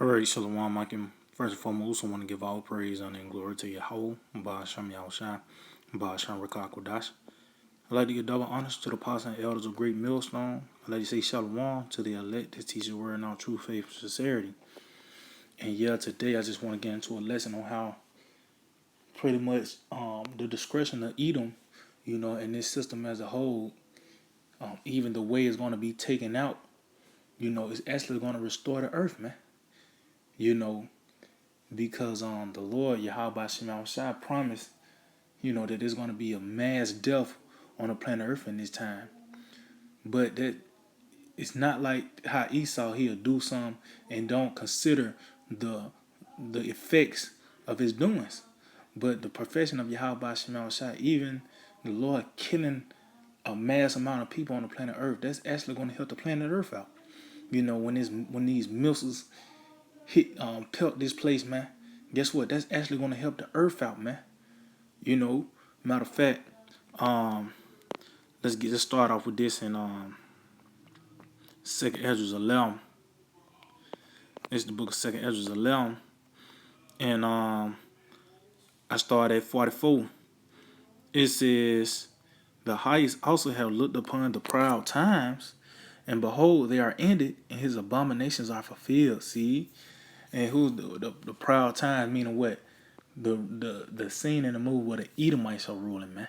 Alright, Shalom, I can first and foremost I want to give all praise, honor, and glory to Yahweh, Ba'asham Yahushai, Ba'asham Rakakwadash. I'd like to give double honors to the apostles and elders of Great Millstone. I'd like to say Shalom to the elect that teach the word in all true faith and sincerity. And yeah, today I just want to get into a lesson on how pretty much the discretion of Edom, and this system as a whole, even the way it's going to be taken out, is actually going to restore the earth, man. You know, because the Lord Yahweh Shema Shai promised, that there's going to be a mass death on the planet Earth in this time. But that it's not like how Esau he'll do some and don't consider the effects of his doings. But the profession of Yahweh Shema Shai, even the Lord killing a mass amount of people on the planet Earth, that's actually going to help the planet Earth out. When these missiles hit pelt this place, man, guess what? That's actually going to help the Earth out, man. Matter of fact, let's start off with this in Second Ezra's 11. It's the book of Second Ezra's 11, and I start at 44. It says, "The highest also have looked upon the proud times, and behold, they are ended, and his abominations are fulfilled." See, and who's the proud times? Meaning what? The scene in the movie where the Edomites are ruling, man.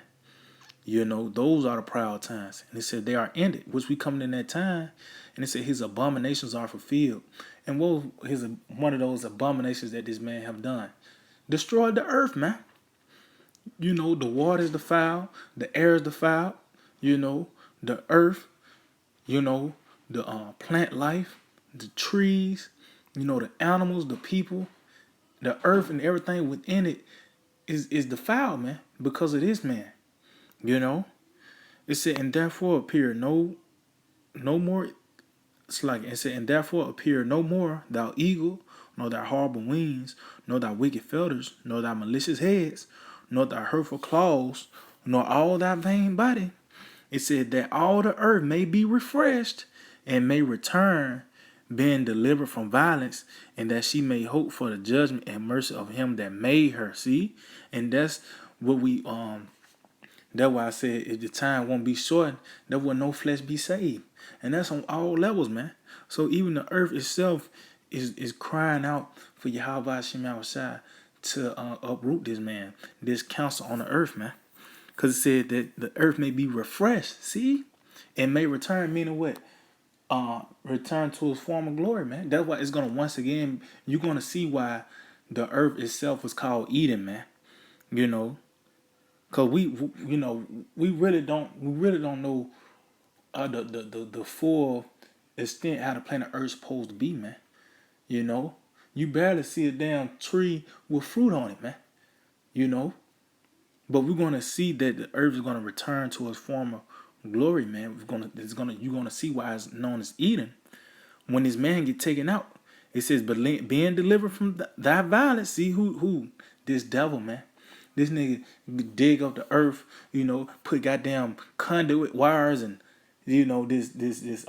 Those are the proud times. And it said they are ended, which we coming in that time. And it said his abominations are fulfilled. And what was one of those abominations that this man have done? Destroyed the earth, man. The water is defiled, the air is defiled, the earth, the plant life, the trees, the animals, the people, the earth and everything within it is defiled, man, because of this man. It said, and therefore appear no more. It's like it said, and therefore appear no more thou eagle, nor thy horrible wings, nor thy wicked feathers, nor thy malicious heads, nor thy hurtful claws, nor all thy vain body. It said that all the earth may be refreshed and may return, being delivered from violence, and that she may hope for the judgment and mercy of him that made her. See, and that's what we That's why I said if the time won't be short, there will no flesh be saved. And that's on all levels, man. So even the earth itself is crying out for Yahweh Shema Shai to uproot this man, this counsel on the earth, man. Because it said that the earth may be refreshed, see? And may return, meaning what? Return to its former glory, man. That's why it's gonna once again, you're gonna see why the earth itself was called Eden, man. You know, Cause we really don't know the full extent how the planet Earth's supposed to be, man. You barely see a damn tree with fruit on it, man. You know, but we're gonna see that the Earth is gonna return to its former glory, man. You're gonna see why it's known as Eden when this man get taken out. It says, but being delivered from thy violence. See who this devil, man. This nigga dig up the earth, put goddamn conduit wires and this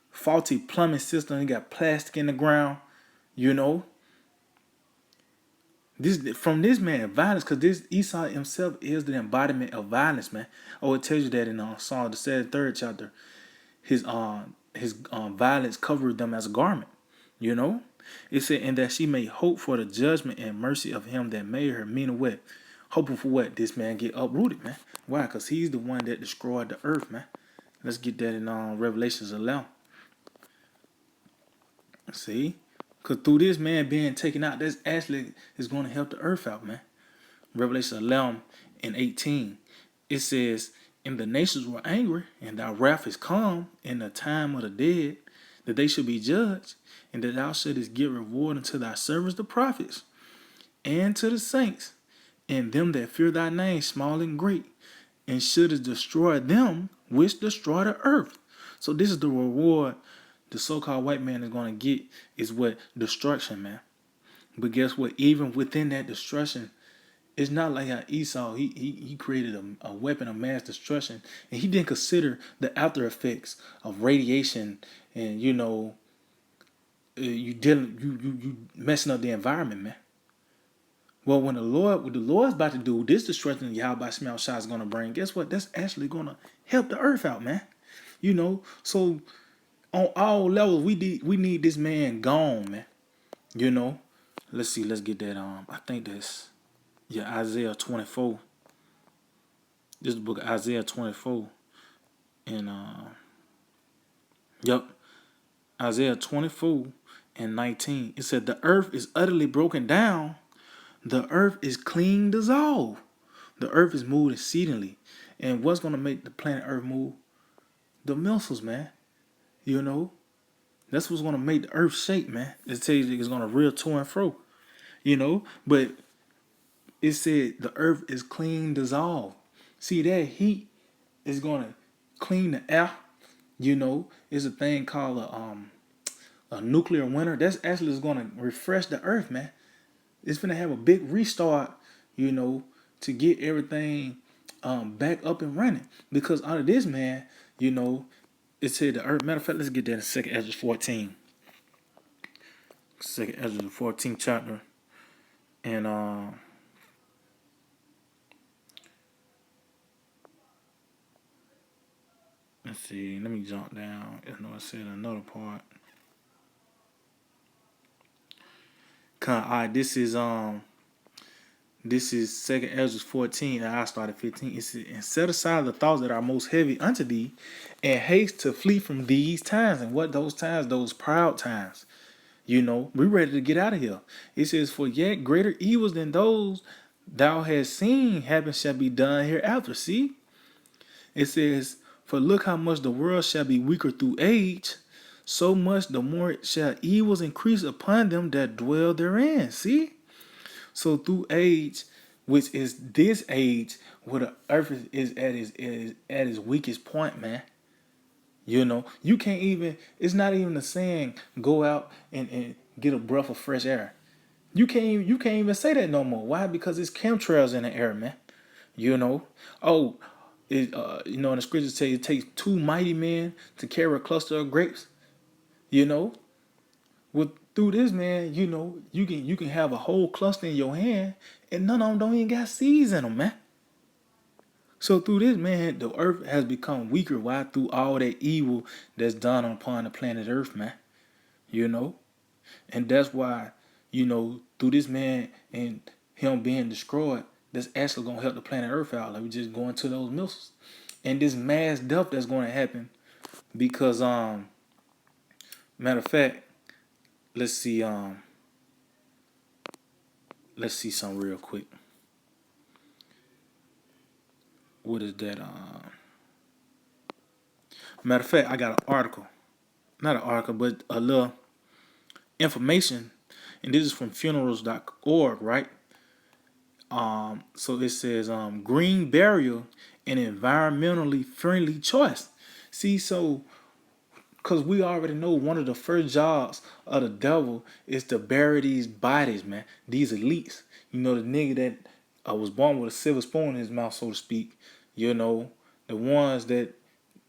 faulty plumbing system. He got plastic in the ground, you know. This from this man violence, cause this Esau himself is the embodiment of violence, man. Oh, it tells you that in Psalm the 3rd chapter, his violence covered them as a garment, you know. It said, and that she may hope for the judgment and mercy of him that made her. Meaning what? Hoping for what? This man get uprooted, man. Why? Because he's the one that destroyed the earth, man. Let's get that in Revelations 11. See? Because through this man being taken out, that's actually is going to help the earth out, man. Revelation 11 and 18. It says, and the nations were angry, and thy wrath is come in the time of the dead, that they should be judged, and that thou shouldest give reward unto thy servants the prophets, and to the saints, and them that fear thy name, small and great, and shouldest destroy them which destroy the earth. So this is the reward the so-called white man is going to get, is what? Destruction, man. But guess what? Even within that destruction, it's not like how Esau, he created a weapon of mass destruction, and he didn't consider the after effects of radiation and, you messing up the environment, man. Well, what the Lord's about to do, this destruction Yahweh Shemel Shah is gonna bring. Guess what? That's actually gonna help the earth out, man. So on all levels, we need this man gone, man. You know, let's see, let's get that. I think that's Isaiah 24. This is the book of Isaiah 24, and yep, Isaiah 24 and 19. It said, "The earth is utterly broken down. The earth is clean dissolved. The earth is moved exceedingly." And what's gonna make the planet Earth move? The missiles, man. You know, that's what's gonna make the Earth shake, man. It tells you it's gonna reel to and fro. But it said the Earth is clean dissolved. See, that heat is gonna clean the air. It's a thing called a nuclear winter. That's actually is gonna refresh the Earth, man. It's gonna have a big restart, to get everything back up and running. Because out of this, man, it said the earth. Matter of fact, let's get that in 2nd Ezra 14. 2nd Ezra 14th chapter. And let's see, let me jump down. I know I said another part. Alright, this is 2nd Ezra 14, and I started 15. It says, "And set aside the thoughts that are most heavy unto thee, and haste to flee from these times." And what those times? Those proud times. We're ready to get out of here. It says, "For yet greater evils than those thou hast seen happen shall be done hereafter." See? It says, "For look how much the world shall be weaker through age, so much the more shall evils increase upon them that dwell therein." See? So through age, which is this age, where the earth is at its weakest point, man. You can't even. It's not even a saying. Go out and get a breath of fresh air. You can't even say that no more. Why? Because it's chemtrails in the air, man. Oh, in the scriptures say it takes two mighty men to carry a cluster of grapes. You know, through this, man, you can have a whole cluster in your hand, and none of them don't even got seeds in them, man. So through this, man, the earth has become weaker. Why? Through all that evil that's done upon the planet Earth, man. You know, and that's why, through this man and him being destroyed, that's actually gonna help the planet Earth out. Like we just go into those missiles, and this mass death that's going to happen because matter of fact, let's see something real quick. What is that? Matter of fact, I got an article. Not an article, but a little information. And this is from funerals.org, right? So it says green burial, an environmentally friendly choice. See, so because we already know one of the first jobs of the devil is to bury these bodies, man. These elites. The nigga that was born with a silver spoon in his mouth, so to speak. The ones that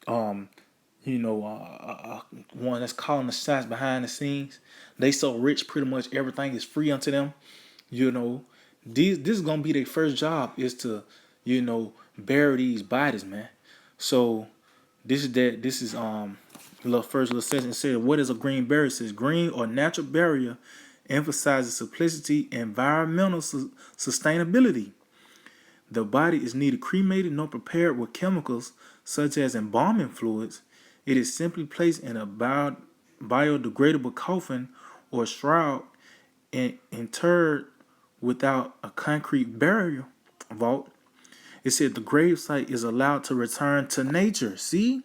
one that's calling the shots behind the scenes. They so rich, pretty much everything is free unto them. This is gonna be their first job is to, bury these bodies, man. So this is first little session. It said, what is a green burial? It says green or natural burial emphasizes simplicity, environmental sustainability. The body is neither cremated nor prepared with chemicals such as embalming fluids. It is simply placed in a biodegradable coffin or shroud and interred without a concrete burial vault. It said the gravesite is allowed to return to nature. See?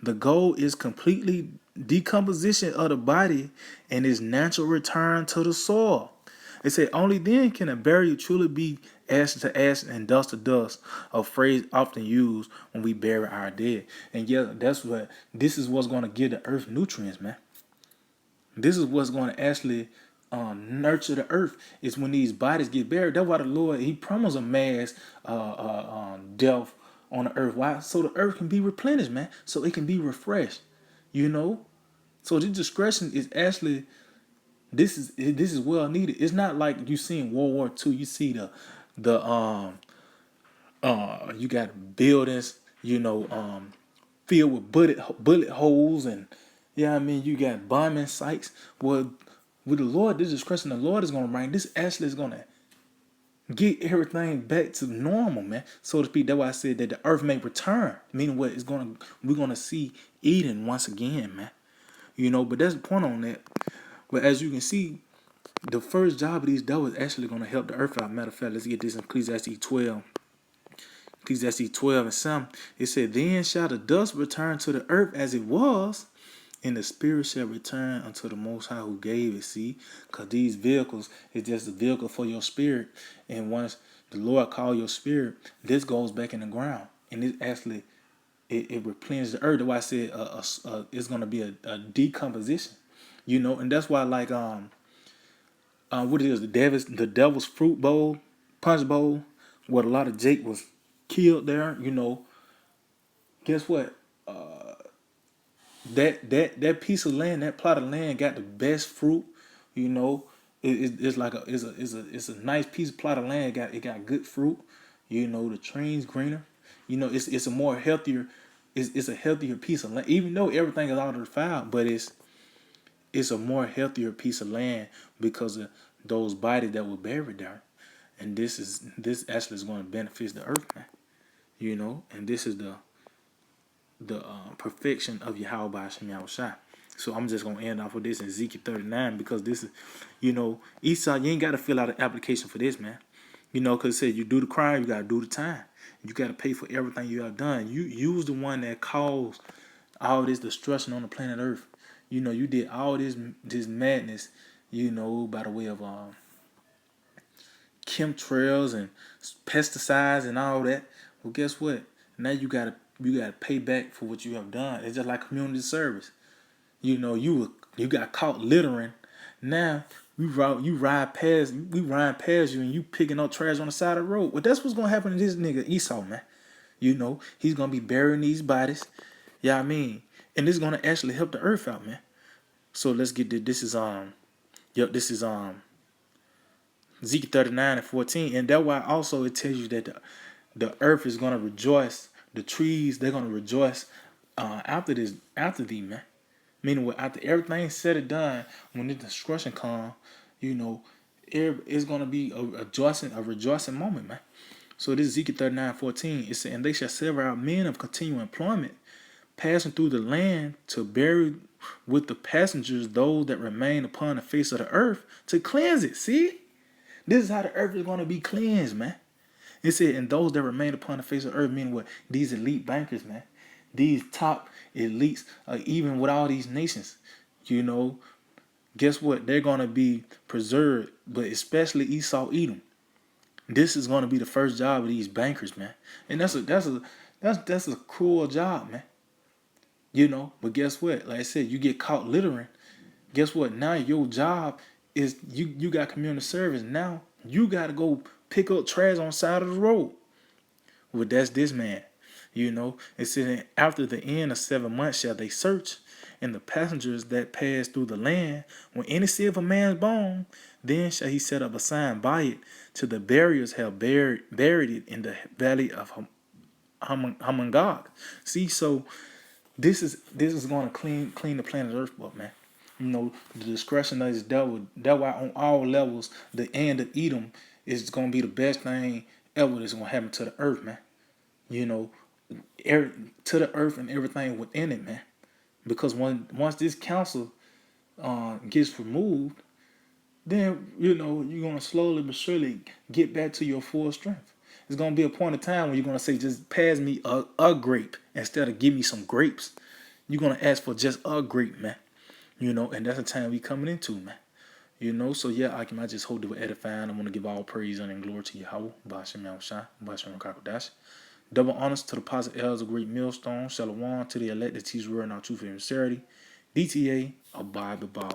The goal is completely decomposition of the body and its natural return to the soil. It said only then can a burial truly be ash to ash and dust to dust, a phrase often used when we bury our dead. And yeah, this is what's going to give the earth nutrients, man. This is what's going to actually nurture the earth, is when these bodies get buried. That's why the Lord, he promised a mass death on the earth. Why? So the earth can be replenished, man. So it can be refreshed, So this discretion is actually this is well needed. It's not like you see in World War II. You see the you got buildings, filled with bullet holes, and yeah, I mean you got bombing sites. Well, with the Lord, this discretion the Lord is gonna bring. This actually is gonna get everything back to normal, man, so to speak. That's why I said that the earth may return. Meaning what is we're gonna see Eden once again, man. But that's the point on that. But as you can see, the first job of these devils is actually gonna help the earth out. Matter of fact, let's get this in Ecclesiastes 12. Ecclesiastes 12 and some. It said, "Then shall the dust return to the earth as it was, and the spirit shall return unto the Most High who gave it." See, because these vehicles is just a vehicle for your spirit, and once the Lord call your spirit, this goes back in the ground, and it actually it replenishes the earth. That's why I said it's gonna be a decomposition, and that's why like what it is, the devil's fruit bowl, punch bowl, where a lot of Jake was killed there. Guess what? That piece of land, that plot of land, got the best fruit. It's like it's a nice piece of plot of land. It got good fruit. The trees greener. It's a more healthier. It's a healthier piece of land. Even though everything is out of the file, but it's a more healthier piece of land because of those bodies that were buried there. And this actually is going to benefit the earth, man. And this is the perfection of Yahweh Hashem Yahushua. So I'm just gonna end off with this in Ezekiel 39, because this is, Esau, you ain't gotta fill out an application for this, man. Because it said you do the crime, you gotta do the time. You gotta pay for everything you have done. You was the one that caused all this destruction on the planet Earth. You did all this madness, by the way of chemtrails and pesticides and all that. Well, guess what? Now you gotta pay back for what you have done. It's just like community service. You got caught littering. Now we ride past you and you picking up trash on the side of the road. Well, that's what's gonna happen to this nigga Esau, man. He's gonna be burying these bodies. Yeah, I mean, and this is gonna actually help the earth out, man. So let's get this is this is Ezekiel 39 and 14, and that's why also it tells you that the earth is gonna rejoice. The trees, they're gonna rejoice after thee, man. Meaning, after everything's said and done, when the destruction comes, it's gonna be a rejoicing moment, man. So this is Ezekiel 39:14. It said, "And they shall sever out men of continual employment, passing through the land, to bury with the passengers those that remain upon the face of the earth, to cleanse it." See, this is how the earth is gonna be cleansed, man. It said, "And those that remain upon the face of the earth," meaning what? These elite bankers, man. These top elites, even with all these nations, guess what? They're gonna be preserved, but especially Esau, Edom. This is gonna be the first job of these bankers, man. And that's a cruel job, man. But guess what? Like I said, you get caught littering. Guess what? Now your job is you got community service. Now you got to go pick up trash on the side of the road. Well, that's this man. It said, "After the end of 7 months shall they search, and the passengers that pass through the land, when any see of a man's bone, then shall he set up a sign by it, till the buriers have buried it in the valley of Hamongog." See, so this is going to clean the planet Earth up, man. The discretion of this devil. That why on all levels, the end of Edom is going to be the best thing ever that's going to happen to the earth, man. To the earth and everything within it, man. Because once this council gets removed, then you're gonna slowly but surely get back to your full strength. It's gonna be a point of time when you're gonna say, "Just pass me a grape instead of give me some grapes." You're gonna ask for just a grape, man. And that's the time we coming into, man. So yeah, I just hope they were edifying. I want to give all praise and glory to Yahweh, Ba'ashem Yahushua, Ba'ashem Kakodash. Double honors to the positive elders of Great Millstone. Shalom to the elect that teach word and our truth and sincerity. DTA, abide the ball.